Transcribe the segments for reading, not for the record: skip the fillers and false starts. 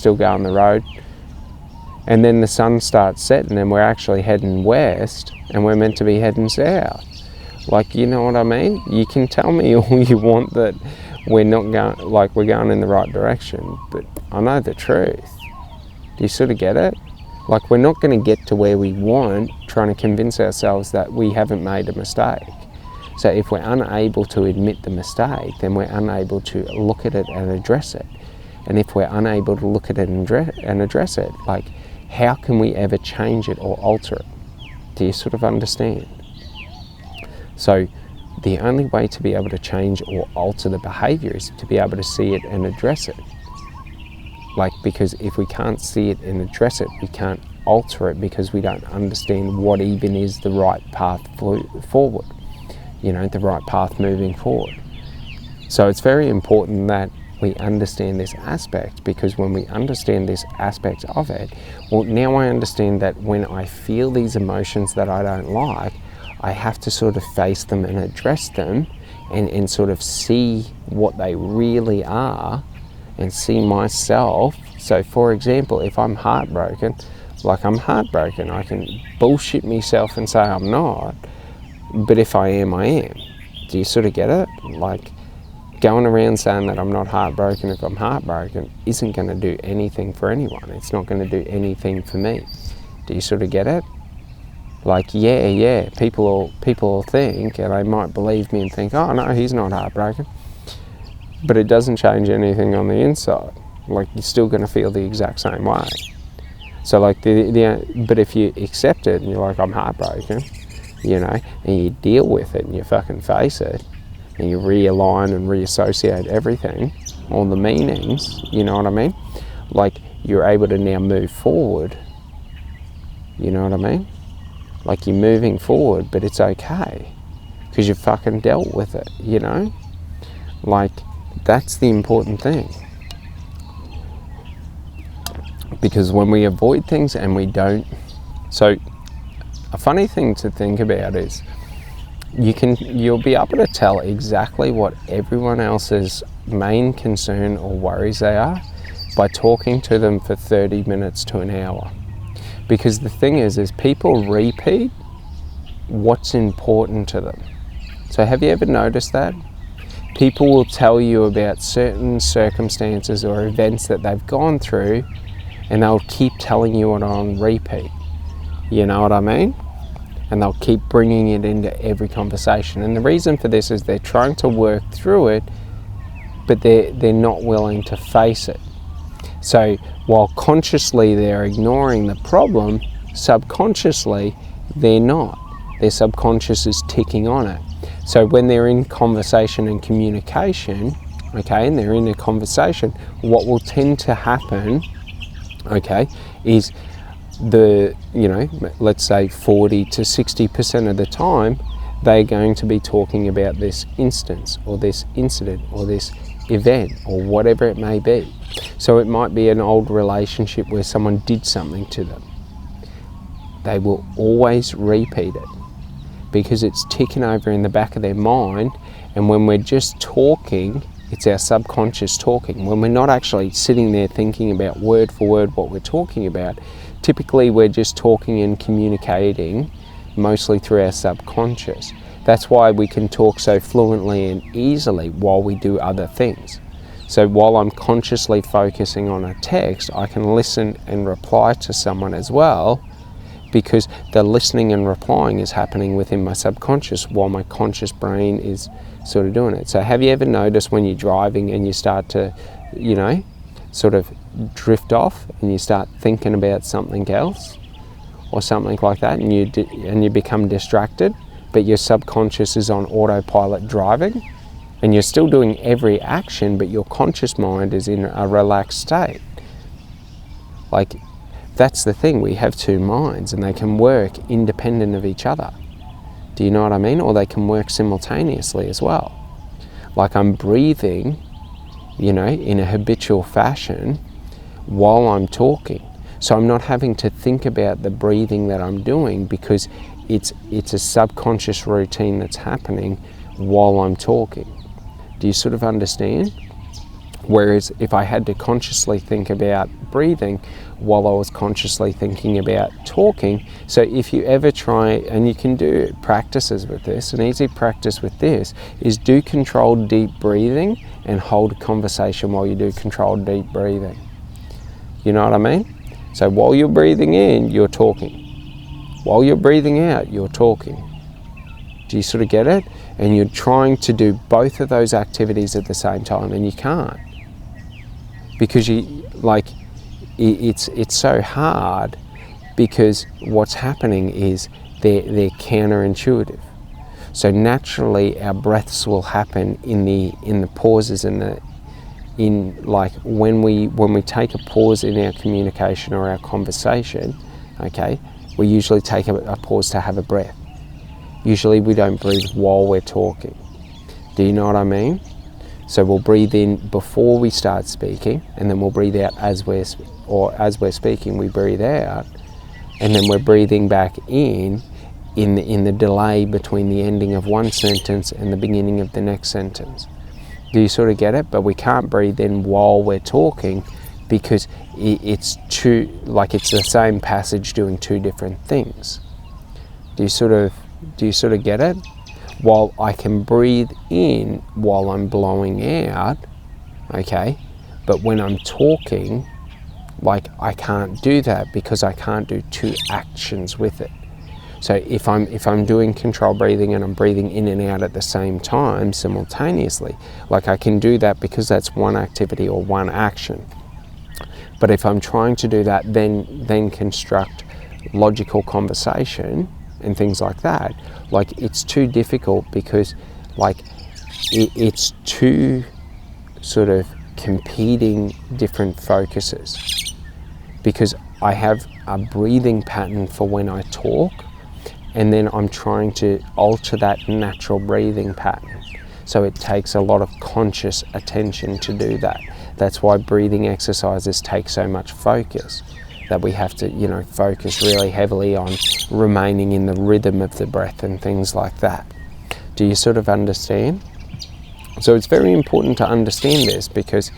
still going the road. And then the sun starts setting and we're actually heading west and we're meant to be heading south. Like, you know what I mean? You can tell me all you want that we're not going, like we're going in the right direction, but I know the truth. Do you sort of get it? Like, we're not going to get to where we want trying to convince ourselves that we haven't made a mistake. So if we're unable to admit the mistake, then we're unable to look at it and address it. And if we're unable to look at it and address it, like, how can we ever change it or alter it? Do you sort of understand? So the only way to be able to change or alter the behaviour is to be able to see it and address it. Like, because if we can't see it and address it, we can't alter it because we don't understand what even is the right path forward. You know, the right path moving forward. So it's very important that we understand this aspect, because when we understand this aspect of it, well, now I understand that when I feel these emotions that I don't like, I have to sort of face them and address them and sort of see what they really are and see myself. So for example, if I'm heartbroken, like, I'm heartbroken, I can bullshit myself and say I'm not, but if I am, I am. Do you sort of get it? Like, going around saying that I'm not heartbroken if I'm heartbroken isn't going to do anything for anyone. It's not going to do anything for me. Do you sort of get it? Like, yeah, people will think, and they might believe me and think, oh no, he's not heartbroken. But it doesn't change anything on the inside. Like, you're still going to feel the exact same way. So like, but if you accept it and you're like, I'm heartbroken, you know, and you deal with it and you fucking face it, and you realign and reassociate everything, all the meanings, you know what I mean? Like, you're able to now move forward, you know what I mean? Like, you're moving forward, but it's okay, because you fucking dealt with it, you know? Like, that's the important thing. Because when we avoid things and we don't... So, a funny thing to think about is, you'll be able to tell exactly what everyone else's main concern or worries they are by talking to them for 30 minutes to an hour. Because the thing is people repeat what's important to them. So have you ever noticed that? People will tell you about certain circumstances or events that they've gone through, and they'll keep telling you it on repeat. You know what I mean? And they'll keep bringing it into every conversation. And the reason for this is they're trying to work through it, but they're not willing to face it. So while consciously they're ignoring the problem, subconsciously they're not. Their subconscious is ticking on it. So when they're in conversation and communication, okay, and they're in a conversation, what will tend to happen, okay, is let's say 40 to 60% of the time, they're going to be talking about this instance or this incident or this event or whatever it may be. So it might be an old relationship where someone did something to them. They will always repeat it because it's ticking over in the back of their mind, and when we're just talking, it's our subconscious talking. When we're not actually sitting there thinking about word for word what we're talking about, typically we're just talking and communicating mostly through our subconscious. That's why we can talk so fluently and easily while we do other things. So while I'm consciously focusing on a text, I can listen and reply to someone as well, because the listening and replying is happening within my subconscious while my conscious brain is sort of doing it. So have you ever noticed when you're driving and you start to, sort of drift off and you start thinking about something else or something like that, and you become distracted, but your subconscious is on autopilot driving, and you're still doing every action, but your conscious mind is in a relaxed state. Like, that's the thing, we have two minds and they can work independent of each other. Do you know what I mean? Or they can work simultaneously as well. Like, I'm breathing, in a habitual fashion while I'm talking. So I'm not having to think about the breathing that I'm doing, because it's a subconscious routine that's happening while I'm talking. Do you sort of understand? Whereas if I had to consciously think about breathing while I was consciously thinking about talking, so if you ever try, and you can do practices with this, an easy practice with this is do controlled deep breathing and hold a conversation while you do controlled deep breathing. You know what I mean? So while you're breathing in, you're talking. While you're breathing out, you're talking. Do you sort of get it? And you're trying to do both of those activities at the same time, and you can't. Because it's so hard, because what's happening is they're counterintuitive. So naturally our breaths will happen in the pauses, when we take a pause in our communication or our conversation, okay, we usually take a pause to have a breath. Usually we don't breathe while we're talking. Do you know what I mean? So we'll breathe in before we start speaking, and then we'll breathe out as we're speaking, we breathe out, and then we're breathing back in the delay between the ending of one sentence and the beginning of the next sentence. Do you sort of get it? But we can't breathe in while we're talking, because it's the same passage doing two different things. Do you sort of get it? While I can breathe in while I'm blowing out, okay, but when I'm talking, I can't do that, because I can't do two actions with it. So if I'm doing control breathing and I'm breathing in and out at the same time simultaneously, I can do that because that's one activity or one action. But if I'm trying to do that, then construct logical conversation and things like that, it's too difficult, because it's two sort of competing different focuses. Because I have a breathing pattern for when I talk, and then I'm trying to alter that natural breathing pattern. So it takes a lot of conscious attention to do that. That's why breathing exercises take so much focus, that we have to, focus really heavily on remaining in the rhythm of the breath and things like that. Do you sort of understand? So it's very important to understand this, because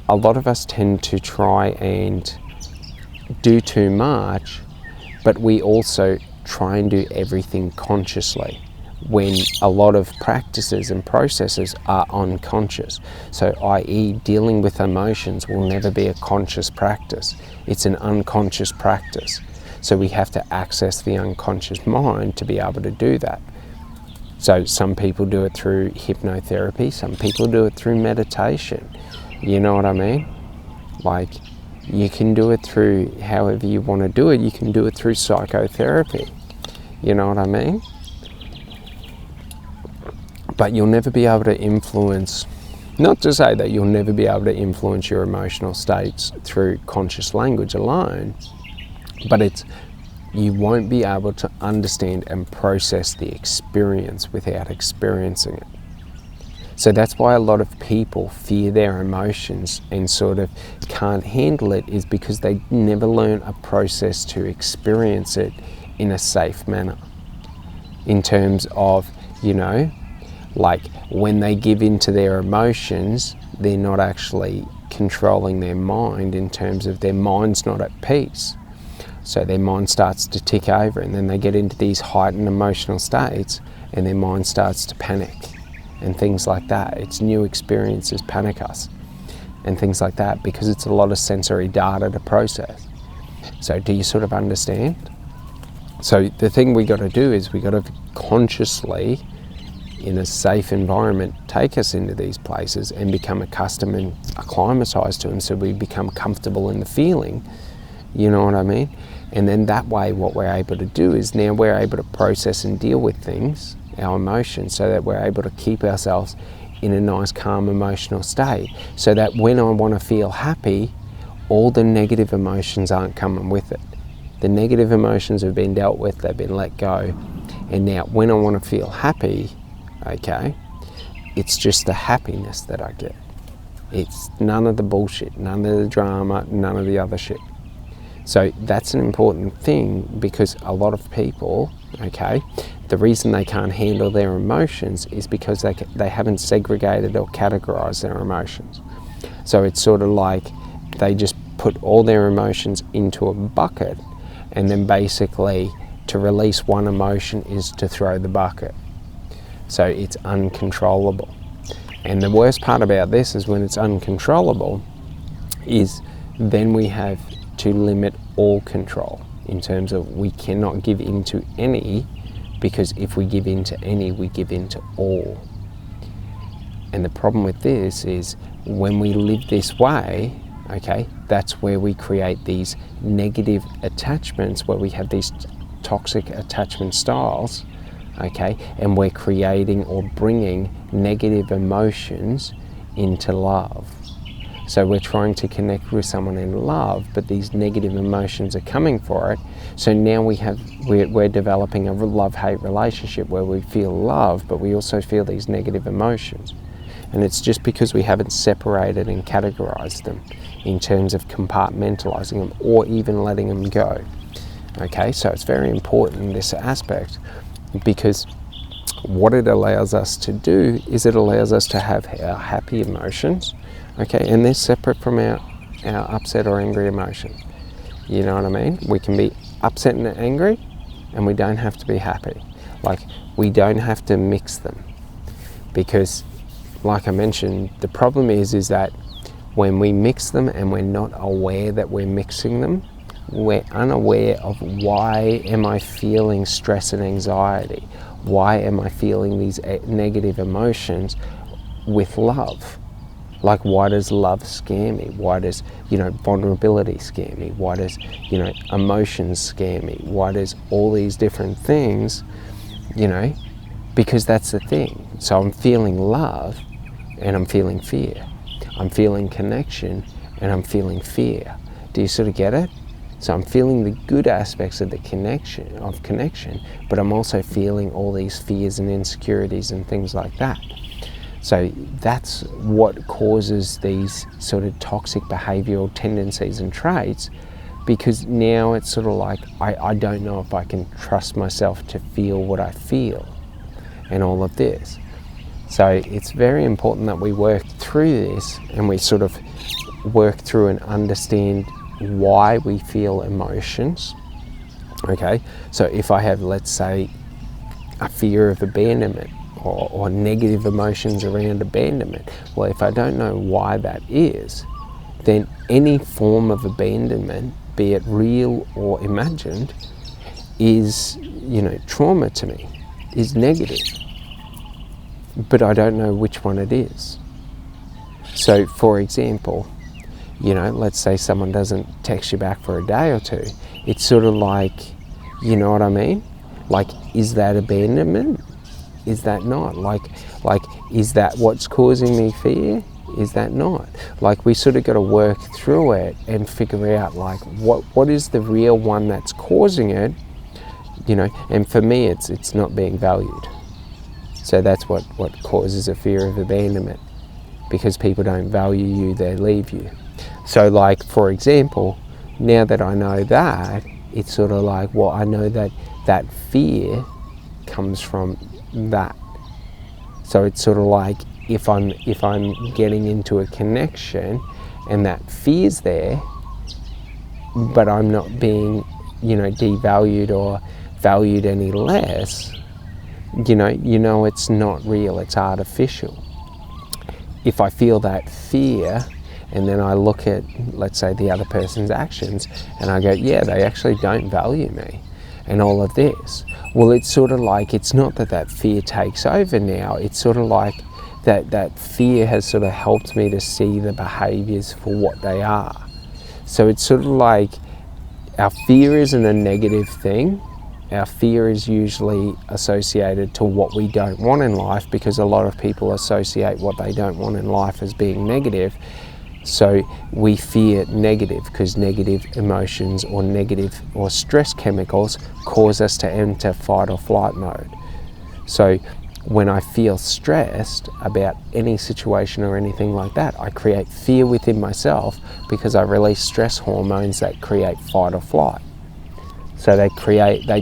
a lot of us tend to try and do too much, but we also try and do everything consciously, when a lot of practices and processes are unconscious. So i.e. dealing with emotions will never be a conscious practice. It's an unconscious practice. So we have to access the unconscious mind to be able to do that. So some people do it through hypnotherapy, some people do it through meditation. You know what I mean? You can do it through however you want to do it. You can do it through psychotherapy. You know what I mean? But you'll never be able to influence, not to say that you'll never be able to influence your emotional states through conscious language alone, but you won't be able to understand and process the experience without experiencing it. So that's why a lot of people fear their emotions and sort of can't handle it, is because they never learn a process to experience it in a safe manner. In terms of, when they give in to their emotions, they're not actually controlling their mind, in terms of their mind's not at peace. So their mind starts to tick over, and then they get into these heightened emotional states, and their mind starts to panic and things like that. It's new experiences panic us and things like that, because it's a lot of sensory data to process. So do you sort of understand? So the thing we got to do is we got to consciously, in a safe environment, take us into these places and become accustomed and acclimatized to them, so we become comfortable in the feeling. You know what I mean? And then that way what we're able to do is now we're able to process and deal with things, our emotions, so that we're able to keep ourselves in a nice calm emotional state, so that when I want to feel happy, all the negative emotions aren't coming with it. The negative emotions have been dealt with, they've been let go, and now when I want to feel happy, okay, it's just the happiness that I get. It's none of the bullshit, none of the drama, none of the other shit. So that's an important thing, because a lot of people, okay, the reason they can't handle their emotions is because they haven't segregated or categorized their emotions. So it's sort of like they just put all their emotions into a bucket, and then basically to release one emotion is to throw the bucket. So it's uncontrollable. And the worst part about this is when it's uncontrollable is then we have to limit all control, in terms of we cannot give in to any, because if we give in to any, we give in to all. And the problem with this is when we live this way, okay, that's where we create these negative attachments, where we have these toxic attachment styles, okay, and we're creating or bringing negative emotions into love. So we're trying to connect with someone in love, but these negative emotions are coming for it. So now we're developing a love-hate relationship where we feel love, but we also feel these negative emotions. And it's just because we haven't separated and categorized them in terms of compartmentalizing them or even letting them go. Okay, so it's very important, this aspect, because what it allows us to do is it allows us to have our happy emotions, okay, and they're separate from our upset or angry emotions. You know what I mean? We can be upset and angry, and we don't have to be happy. Like, we don't have to mix them, because like I mentioned, the problem is that when we mix them and we're not aware that we're mixing them, we're unaware of why am I feeling stress and anxiety? Why am I feeling these negative emotions with love? Like, why does love scare me? Why does, vulnerability scare me? Why does, emotions scare me? Why does all these different things, because that's the thing. So I'm feeling love and I'm feeling fear. I'm feeling connection and I'm feeling fear. Do you sort of get it? So I'm feeling the good aspects of the connection, but I'm also feeling all these fears and insecurities and things like that. So that's what causes these sort of toxic behavioral tendencies and traits, because now it's sort of like, I don't know if I can trust myself to feel what I feel and all of this. So it's very important that we work through this and we sort of work through and understand why we feel emotions. Okay, so if I have, let's say, a fear of abandonment or negative emotions around abandonment, well, if I don't know why that is, then any form of abandonment, be it real or imagined, is, trauma to me, is negative. But I don't know which one it is. So, for example, let's say someone doesn't text you back for a day or two. It's sort of like, you know what I mean? Like, is that abandonment? Is that not? Like, is that what's causing me fear? Is that not? Like, we sort of got to work through it and figure out, like, what is the real one that's causing it, and for me, it's not being valued. So that's what causes a fear of abandonment, because people don't value you, they leave you. So, like, for example, now that I know that, it's sort of like, well, I know that fear comes from that. So it's sort of like, if I'm getting into a connection and that fear's there, but I'm not being, devalued or valued any less, it's not real, it's artificial. If I feel that fear and then I look at, let's say, the other person's actions and I go, yeah, they actually don't value me and all of this, well, it's sort of like, it's not that fear takes over now, it's sort of like that fear has sort of helped me to see the behaviours for what they are. So it's sort of like, our fear isn't a negative thing. Our fear is usually associated to what we don't want in life, because a lot of people associate what they don't want in life as being negative. So we fear negative because negative emotions or negative or stress chemicals cause us to enter fight or flight mode. So when I feel stressed about any situation or anything like that, I create fear within myself because I release stress hormones that create fight or flight. So they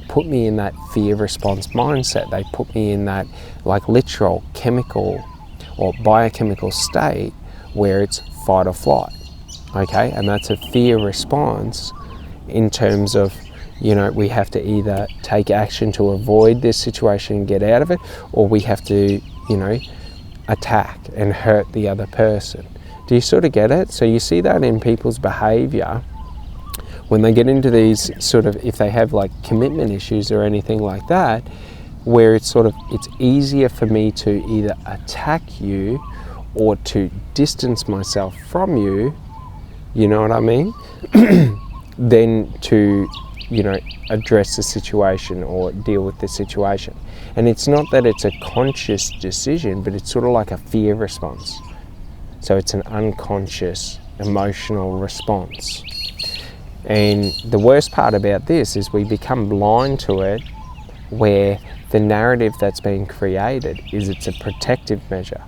put me in that fear response mindset. They put me in that, like, literal chemical or biochemical state where it's fight or flight, okay? And that's a fear response in terms of, you know, we have to either take action to avoid this situation and get out of it, or we have to, you know, attack and hurt the other person. Do you sort of get it? So you see that in people's behavior when they get into these sort of, if they have like commitment issues or anything like that, where it's sort of, it's easier for me to either attack you or to distance myself from you, you know what I mean, than to, you know, address the situation or deal with the situation. And it's not that it's a conscious decision, but it's sort of like a fear response. So it's an unconscious emotional response. And the worst part about this is we become blind to it, where the narrative that's being created is it's a protective measure.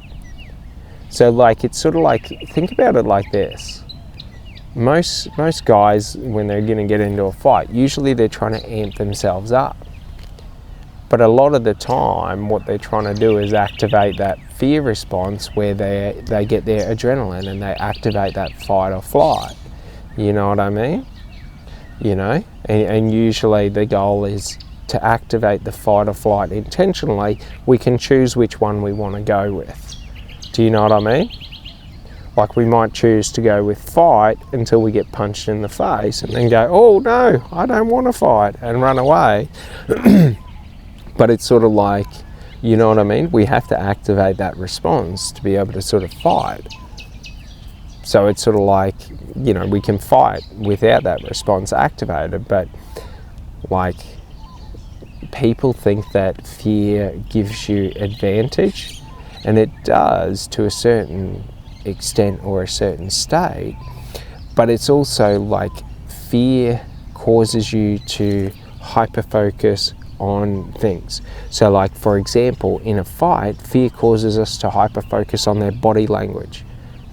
So like, it's sort of like, think about it like this. Most guys, when they're going to get into a fight, usually they're trying to amp themselves up. But a lot of the time, what they're trying to do is activate that fear response, where they get their adrenaline and they activate that fight or flight. You know what I mean? You know, and usually the goal is to activate the fight or flight intentionally. We can choose which one we want to go with. Do you know what I mean? Like, we might choose to go with fight until we get punched in the face and then go, oh no, I don't want to fight, and run away. But it's sort of like, you know what I mean? We have to activate that response to be able to sort of fight. So it's sort of like, you know, we can fight without that response activated, but like, people think that fear gives you advantage, and it does to a certain extent or a certain state, but it's also like, fear causes you to hyper-focus on things. So like, for example, in a fight, fear causes us to hyper-focus on their body language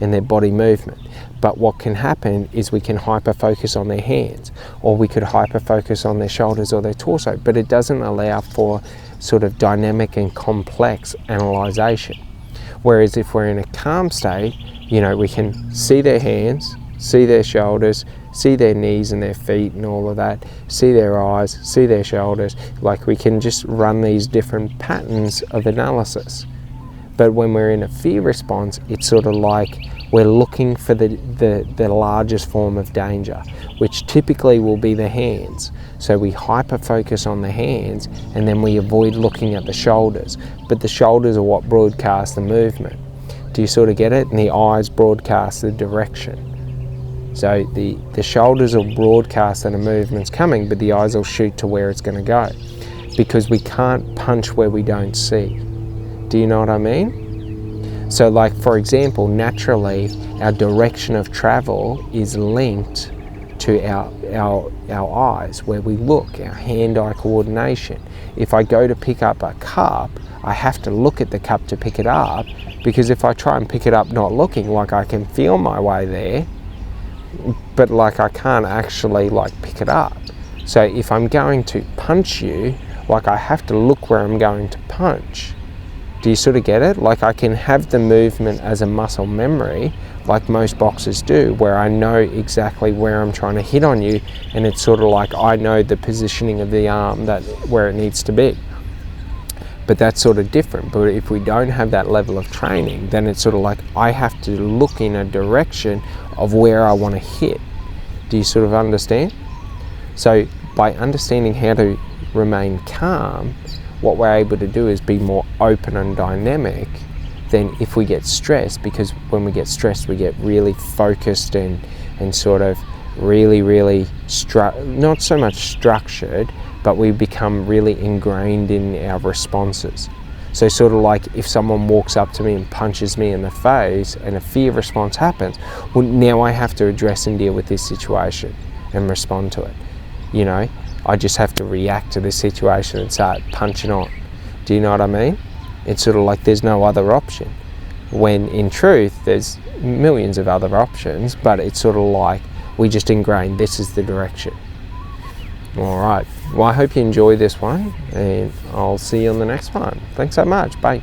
and their body movement. But what can happen is we can hyper-focus on their hands, or we could hyper-focus on their shoulders or their torso, but it doesn't allow for sort of dynamic and complex analyzation. Whereas if we're in a calm state, you know, we can see their hands, see their shoulders, see their knees and their feet and all of that, see their eyes, see their shoulders. Like, we can just run these different patterns of analysis. But when we're in a fear response, it's sort of like we're looking for the largest form of danger, which typically will be the hands. So we hyper-focus on the hands, and then we avoid looking at the shoulders. But the shoulders are what broadcast the movement. Do you sort of get it? And the eyes broadcast the direction. So the shoulders will broadcast that a movement's coming, but the eyes will shoot to where it's going to go. Because we can't punch where we don't see. Do you know what I mean? So like, for example, naturally, our direction of travel is linked to our eyes, where we look, our hand-eye coordination. If I go to pick up a cup, I have to look at the cup to pick it up, because if I try and pick it up not looking, like, I can feel my way there, but like, I can't actually like pick it up. So if I'm going to punch you, like, I have to look where I'm going to punch. Do you sort of get it? Like, I can have the movement as a muscle memory, like most boxers do, where I know exactly where I'm trying to hit on you, and it's sort of like, I know the positioning of the arm, that where it needs to be. But that's sort of different. But if we don't have that level of training, then it's sort of like, I have to look in a direction of where I want to hit. Do you sort of understand? So by understanding how to remain calm, what we're able to do is be more open and dynamic than if we get stressed, because when we get stressed, we get really focused and sort of really not so much structured, but we become really ingrained in our responses. So sort of like, if someone walks up to me and punches me in the face and a fear response happens, well, now I have to address and deal with this situation and respond to it. You know, I just have to react to this situation and start punching on. Do you know what I mean? It's sort of like there's no other option. When in truth, there's millions of other options, but it's sort of like we just ingrained, this is the direction. All right. Well, I hope you enjoy this one, and I'll see you on the next one. Thanks so much. Bye.